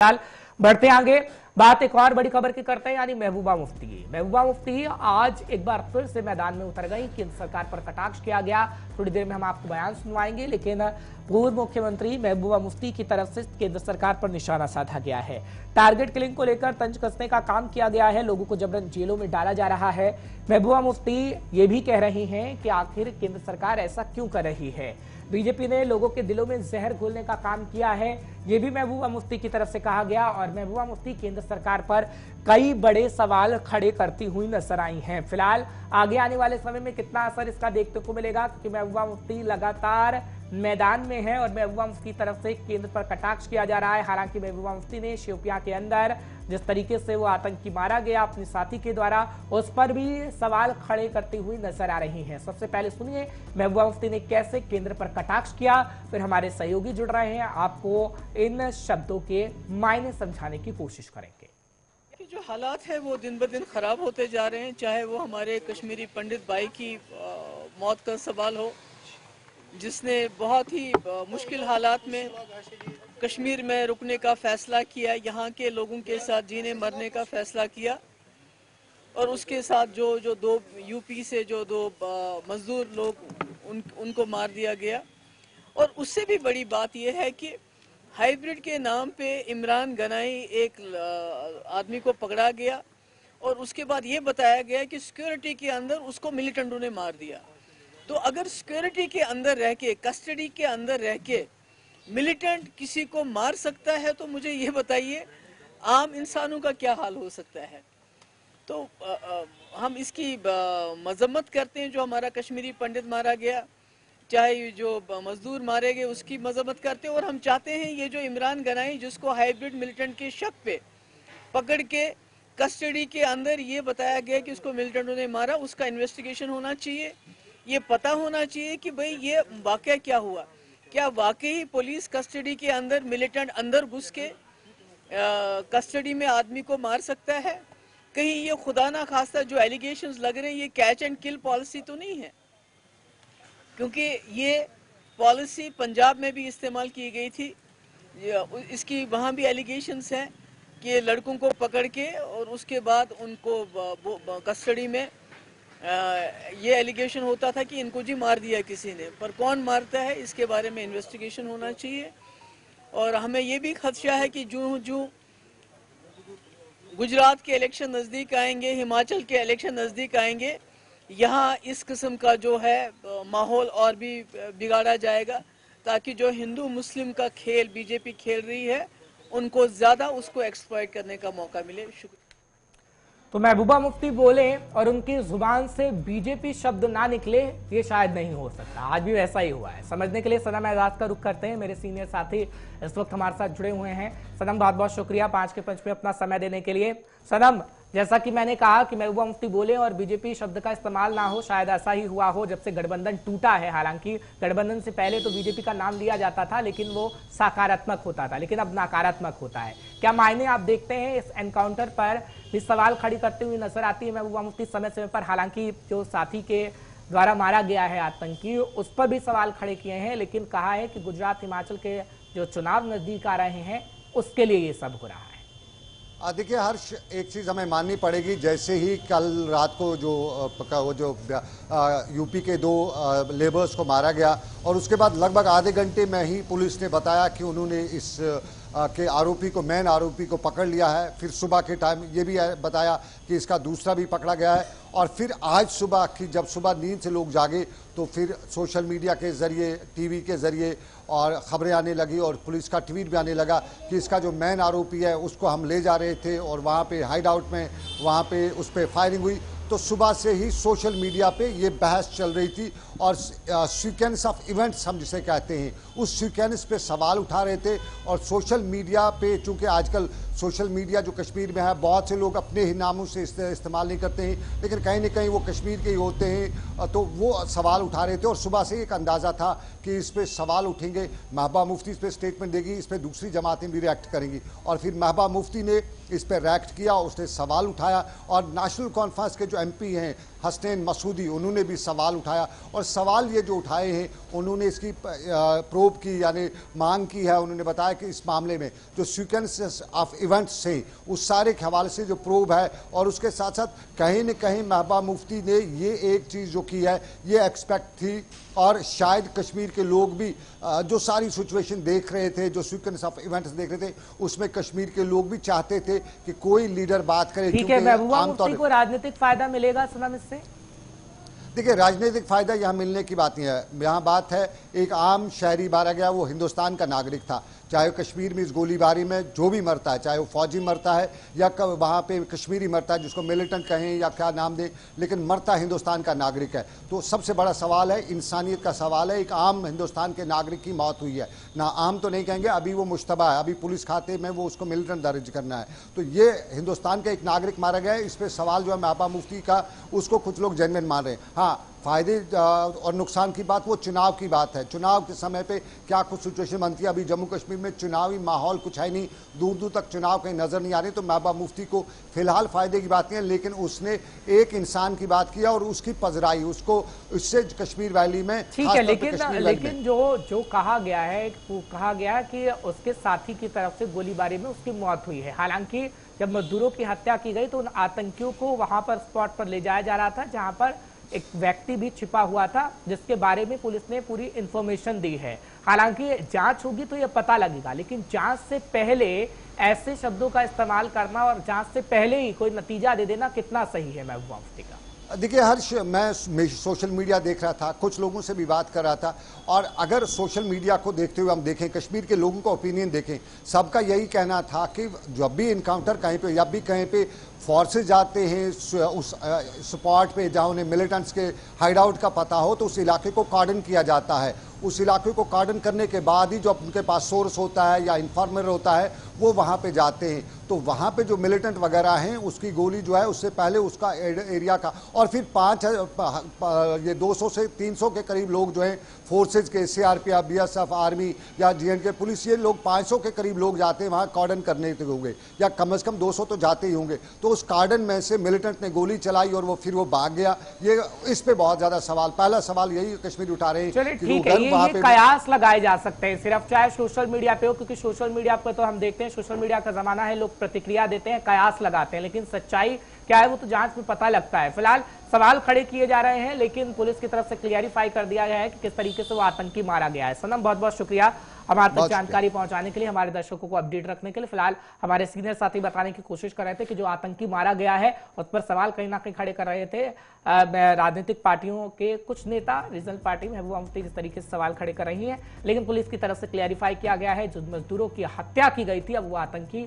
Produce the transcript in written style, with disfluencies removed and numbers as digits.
फिलहाल बढ़ते आगे, बात एक और बड़ी खबर की करते हैं, यानी महबूबा मुफ्ती की। महबूबा मुफ्ती आज एक बार फिर से मैदान में उतर गई। केंद्र सरकार पर कटाक्ष किया गया। थोड़ी देर में हम आपको बयान सुनवाएंगे, लेकिन पूर्व मुख्यमंत्री महबूबा मुफ्ती की तरफ से केंद्र सरकार पर निशाना साधा गया है। टारगेट किलिंग को लेकर तंज कसने का काम किया गया है। लोगों को जबरन जेलों में डाला जा रहा है। महबूबा मुफ्ती ये भी कह रही हैं कि आखिर केंद्र सरकार ऐसा क्यों कर रही है। बीजेपी ने लोगों के दिलों में जहर घोलने का काम किया है, ये भी महबूबा मुफ्ती की तरफ से कहा गया। और महबूबा मुफ्ती केंद्र सरकार पर कई बड़े सवाल खड़े करती हुई नजर आई हैं। फिलहाल आगे आने वाले समय में कितना असर इसका देखने को मिलेगा, क्योंकि महबूबा मुफ्ती लगातार मैदान में है और महबूबा मुफ्ती की तरफ से केंद्र पर कटाक्ष किया जा रहा है। हालांकि महबूबा मुफ्ती ने शोपियां के अंदर जिस तरीके से वो आतंकी मारा गया अपने साथी के द्वारा, उस पर भी सवाल खड़े करती हुई नजर आ रही हैं। सबसे पहले सुनिए महबूबा मुफ्ती ने कैसे केंद्र पर कटाक्ष किया, फिर हमारे सहयोगी जुड़ रहे हैं, आपको इन शब्दों के मायने समझाने की कोशिश करेंगे। जो हालात है वो दिन ब दिन खराब होते जा रहे हैं, चाहे वो हमारे कश्मीरी पंडित भाई की मौत का सवाल हो, जिसने बहुत ही मुश्किल हालात में कश्मीर में रुकने का फैसला किया, यहाँ के लोगों के साथ जीने मरने का फैसला किया, और उसके साथ जो दो यूपी से जो दो मजदूर लोग उनको मार दिया गया। और उससे भी बड़ी बात यह है कि हाइब्रिड के नाम पे इमरान गनाई एक आदमी को पकड़ा गया और उसके बाद ये बताया गया कि सिक्योरिटी के अंदर उसको मिलिटेंटों ने मार दिया। तो अगर सिक्योरिटी के अंदर रह के, कस्टडी के अंदर रह के मिलिटेंट किसी को मार सकता है, तो मुझे ये बताइए आम इंसानों का क्या हाल हो सकता है। तो हम इसकी मजम्मत करते हैं, जो हमारा कश्मीरी पंडित मारा गया, चाहे जो मजदूर मारे गए उसकी मजम्मत करते हैं। और हम चाहते हैं ये जो इमरान गनाई, जिसको हाइब्रिड मिलिटेंट के शक पे पकड़ के कस्टडी के अंदर ये बताया गया कि उसको मिलिटेंटों ने मारा, उसका इन्वेस्टिगेशन होना चाहिए। ये पता होना चाहिए कि भाई ये वाकया क्या हुआ। क्या वाकई पुलिस कस्टडी के अंदर मिलिटेंट अंदर घुस के कस्टडी में आदमी को मार सकता है? कहीं ये खुदा ना खास्ता जो एलिगेशंस लग रहे हैं, ये कैच एंड किल पॉलिसी तो नहीं है? क्योंकि ये पॉलिसी पंजाब में भी इस्तेमाल की गई थी। इसकी वहाँ भी एलिगेशंस हैं कि लड़कों को पकड़ के और उसके बाद उनको कस्टडी में ये एलिगेशन होता था कि इनको जी मार दिया किसी ने, पर कौन मारता है इसके बारे में इन्वेस्टिगेशन होना चाहिए। और हमें ये भी खदशा है कि जो गुजरात के इलेक्शन नज़दीक आएंगे, हिमाचल के इलेक्शन नज़दीक आएंगे, यहाँ इस किस्म का जो है माहौल और भी बिगाड़ा जाएगा, ताकि जो हिंदू मुस्लिम का खेल बीजेपी खेल रही है उनको ज़्यादा उसको एक्सप्लॉइट करने का मौका मिले। शुक्रिया। तो महबूबा मुफ्ती बोले और उनकी जुबान से बीजेपी शब्द ना निकले, ये शायद नहीं हो सकता। आज भी वैसा ही हुआ है। समझने के लिए सनम एजाज का रुख करते हैं। मेरे सीनियर साथी इस वक्त हमारे साथ जुड़े हुए हैं। सनम, बहुत बहुत शुक्रिया 5 के पंच में अपना समय देने के लिए। सनम, जैसा कि मैंने कहा कि महबूबा मुफ्ती बोले और बीजेपी शब्द का इस्तेमाल ना हो, शायद ऐसा ही हुआ हो जब से गठबंधन टूटा है। हालांकि गठबंधन से पहले तो बीजेपी का नाम लिया जाता था, लेकिन वो सकारात्मक होता था, लेकिन अब नकारात्मक होता है। क्या मायने आप देखते हैं इस एनकाउंटर पर भी सवाल खड़ी करते हुए नजर आती है महबूबा मुफ्ती समय समय पर? हालांकि जो साथी के द्वारा मारा गया है आतंकी, उस पर भी सवाल खड़े किए हैं, लेकिन कहा है कि गुजरात हिमाचल के जो चुनाव नजदीक आ रहे हैं उसके लिए ये सब हो रहा है। देखिए हर्ष, एक चीज़ हमें माननी पड़ेगी। जैसे ही कल रात को जो यूपी के 2 लेबर्स को मारा गया और उसके बाद लगभग आधे घंटे में ही पुलिस ने बताया कि उन्होंने इस के आरोपी को, मेन आरोपी को पकड़ लिया है। फिर सुबह के टाइम ये भी बताया कि इसका दूसरा भी पकड़ा गया है। और फिर आज सुबह की जब सुबह नींद से लोग जागे तो फिर सोशल मीडिया के ज़रिए, टीवी के ज़रिए और ख़बरें आने लगी और पुलिस का ट्वीट भी आने लगा कि इसका जो मेन आरोपी है उसको हम ले जा रहे थे और वहाँ पे हाइड आउट में वहाँ पे उस पर फायरिंग हुई। तो सुबह से ही सोशल मीडिया पे ये बहस चल रही थी और सीक्वेंस ऑफ इवेंट्स हम जिसे कहते हैं, उस सीक्वेंस पे सवाल उठा रहे थे। और सोशल मीडिया पे, चूँकि आजकल सोशल मीडिया जो कश्मीर में है, बहुत से लोग अपने ही नामों से इस्तेमाल नहीं करते हैं, लेकिन कहीं ना कहीं वो कश्मीर के ही होते हैं, तो वो सवाल उठा रहे थे। और सुबह से एक अंदाज़ा था कि इस पर सवाल उठेंगे, महबूबा मुफ्ती इस पर स्टेटमेंट देगी, इस पर दूसरी जमातें भी रिएक्ट करेंगी। और फिर महबूबा मुफ्ती ने इस पर रिएक्ट किया, उसने सवाल उठाया और नेशनल कॉन्फ्रेंस के जो जो MP हैं हसनैन मसूदी, उन्होंने भी सवाल उठाया, और सवाल ये जो उठाए हैं उन्होंने इसकी प्रोब की, यानी मांग की है। उन्होंने बताया कि इस मामले में जो सीक्वेंस ऑफ इवेंट्स हैं उस सारे के हवाले से जो प्रोब है, और उसके साथ साथ कहीं न कहीं महबूबा मुफ्ती ने ये एक चीज़ जो की है ये एक्सपेक्ट थी, और शायद कश्मीर के लोग भी जो सारी सिचुएशन देख रहे थे, जो सीक्वेंस ऑफ इवेंट्स देख रहे थे, उसमें कश्मीर के लोग भी चाहते थे कि कोई लीडर बात करे। ठीक है, महबूबा मुफ्ती को राजनीतिक फायदा मिलेगा सनम इससे? देखिए, राजनीतिक फायदा यहाँ मिलने की बात नहीं है, यहाँ बात है एक आम शहरी मारा गया, वो हिंदुस्तान का नागरिक था। चाहे कश्मीर में इस गोलीबारी में जो भी मरता है, चाहे वो फौजी मरता है या वहाँ पे कश्मीरी मरता है, जिसको मिलिटेंट कहें या क्या नाम दें, लेकिन मरता हिंदुस्तान का नागरिक है। तो सबसे बड़ा सवाल है, इंसानियत का सवाल है। एक आम हिंदुस्तान के नागरिक की मौत हुई है, ना आम तो नहीं कहेंगे, अभी वो मुश्तबा है, अभी पुलिस खाते में वो उसको मिलिटेंट दर्ज करना है। तो ये हिंदुस्तान का एक नागरिक मारा गया है, इस पर सवाल जो है महबूबा मुफ्ती का, उसको कुछ लोग जेन्युइन मान रहे हैं। हाँ, फायदे और नुकसान की बात वो चुनाव की बात है। चुनाव के समय पे क्या कुछ सिचुएशन बनती है, अभी जम्मू कश्मीर में चुनावी माहौल कुछ है नहीं, दूर दूर तक चुनाव कहीं नजर नहीं आ रहे। तो महबूबा मुफ्ती को फिलहाल फायदे की बात नहीं है, लेकिन उसने एक इंसान की बात किया और उसकी पजराई, उसको इससे कश्मीर वैली में, ठीक है, लेकिन जो कहा गया है, वो कहा गया कि उसके साथी की तरफ से गोलीबारी में उसकी मौत हुई है। हालांकि जब मजदूरों की हत्या की गई तो उन आतंकियों को वहां पर स्पॉट पर ले जाया जा रहा था जहां पर एक व्यक्ति भी छिपा हुआ था, जिसके बारे में पुलिस ने पूरी इंफॉर्मेशन दी है। हालांकि जांच होगी तो यह पता लगेगा, लेकिन जांच से पहले ऐसे शब्दों का इस्तेमाल करना और जांच से पहले ही कोई नतीजा दे देना कितना सही है महबूबा मुफ्ती का? देखिए हर्ष, मैं सोशल मीडिया देख रहा था, कुछ लोगों से भी बात कर रहा था, और अगर सोशल मीडिया को देखते हुए हम देखें, कश्मीर के लोगों का ओपिनियन देखें, सबका यही कहना था कि जब भी इनकाउंटर कहीं पे, जब भी कहीं पे फोर्सेज जाते हैं उस स्पॉट पे जहाँ उन्हें मिलिटेंट्स के हाइड आउट का पता हो, तो उस इलाके को कार्डन किया जाता है। उस इलाके को कार्डन करने के बाद ही जो उनके पास सोर्स होता है या इन्फॉर्मर होता है वो वहाँ पे जाते हैं। तो वहाँ पे जो मिलिटेंट वगैरह हैं उसकी गोली जो है उससे पहले उसका एरिया का, और फिर 200 से 300 के करीब लोग जो हैं फोर्सेज के, CRPF, BSF, आर्मी या JNK पुलिस, ये लोग 500 के करीब लोग जाते हैं वहाँ कार्डन करने के होंगे, या कम से कम 200 तो जाते ही होंगे। तो उस कार्डन में से मिलिटेंट ने गोली चलाई और फिर वो भाग गया। ये इस पे बहुत ज्यादा सवाल, पहला सवाल यही कश्मीर उठा रहे हैं कि ये कयास लगाए जा सकते हैं सिर्फ, चाहे सोशल मीडिया पे हो, क्योंकि सोशल मीडिया पे तो हम देखते हैं सोशल मीडिया का जमाना है, लोग प्रतिक्रिया देते हैं, कयास लगाते हैं, लेकिन सच्चाई क्या है वो तो जांच में पता लगता है। फिलहाल सवाल खड़े किए जा रहे हैं, लेकिन पुलिस की तरफ से क्लियरिफाई कर दिया गया है कि किस तरीके से वो आतंकी मारा गया है। सनम, बहुत बहुत शुक्रिया हमारे तक जानकारी पहुंचाने के लिए, हमारे दर्शकों को अपडेट रखने के लिए। फिलहाल हमारे सीनियर साथी बताने की कोशिश कर रहे थे कि जो आतंकी मारा गया है उस पर सवाल कहीं ना कहीं खड़े कर रहे थे राजनीतिक पार्टियों के कुछ नेता। रीजनल पार्टी महबूबा मुफ्ती जिस तरीके से सवाल खड़े कर रही है, लेकिन पुलिस की तरफ से क्लियरिफाई किया गया है जो मजदूरों की हत्या की गई थी अब वो आतंकी